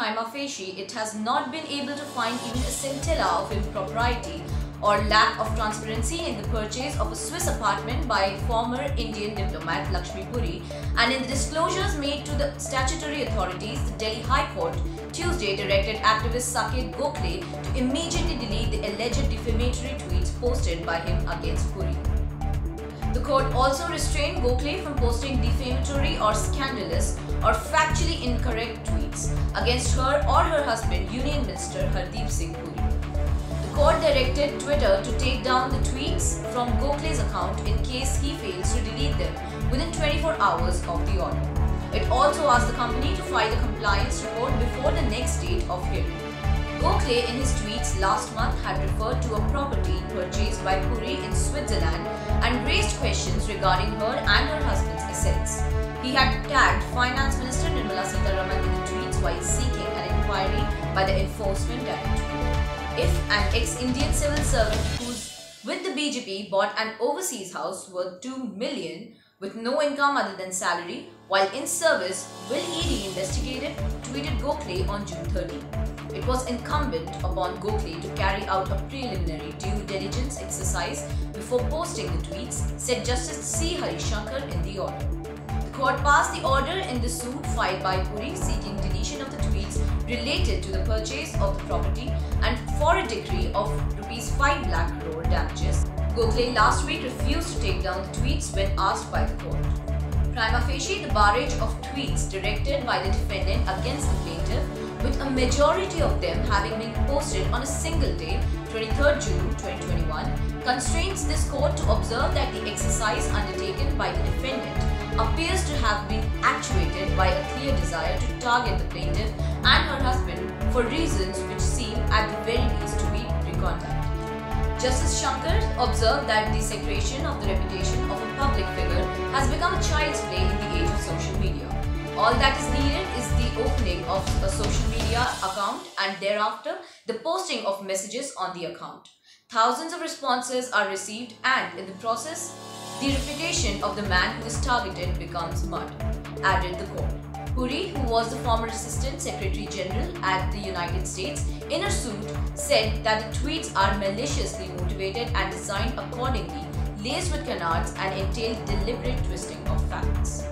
prima facie, it has not been able to find even a scintilla of impropriety or lack of transparency in the purchase of a Swiss apartment by former Indian diplomat Lakshmi Puri, and in the disclosures made to the statutory authorities, the Delhi High Court Tuesday directed activist Saket Gokhale to immediately delete the alleged defamatory tweets posted by him against Puri. The court also restrained Gokhale from posting defamatory or scandalous or factually incorrect tweets against her or her husband, Union Minister Hardeep Singh Puri. The court directed Twitter to take down the tweets from Gokhale's account in case he fails to delete them within 24 hours of the order. It also asked the company to file a compliance report before the next date of hearing. Gokhale in his tweets last month had referred to a property purchased by Puri in Switzerland and raised questions regarding her and her husband's assets. He had tagged Finance Minister Nirmala Sitharaman in the tweets while seeking an inquiry by the Enforcement Directorate. If an ex-Indian civil servant who's with the BJP bought an overseas house worth $2 million with no income other than salary while in service, will he be investigated? Tweeted Gokhale on June 30. It was incumbent upon Gokhale to carry out a preliminary due diligence exercise before posting the tweets, said Justice C. Harishankar in the order. The court passed the order in the suit filed by Puri seeking deletion of the tweets related to the purchase of the property and for a decree of ₹5 lakh crore damages. Gokhale last week refused to take down the tweets when asked by the court. Prima facie, the barrage of tweets directed by the defendant against the plaintiff, with a majority of them having been posted on a single day, 23rd June 2021, constrains this court to observe that the exercise undertaken by the defendant appears to have been actuated by a clear desire to target the plaintiff and her husband for reasons which seem at the very least to be recondite. Justice Shankar observed that the desecration of the reputation of a public figure has become a child's play in the age of social media. All that is needed is the opening of a social media account and thereafter the posting of messages on the account. Thousands of responses are received and in the process, the reputation of the man who is targeted becomes mud, added the court. Puri, who was the former Assistant Secretary General at the United States, in her suit said that the tweets are maliciously motivated and designed accordingly, laced with canards and entail deliberate twisting of facts.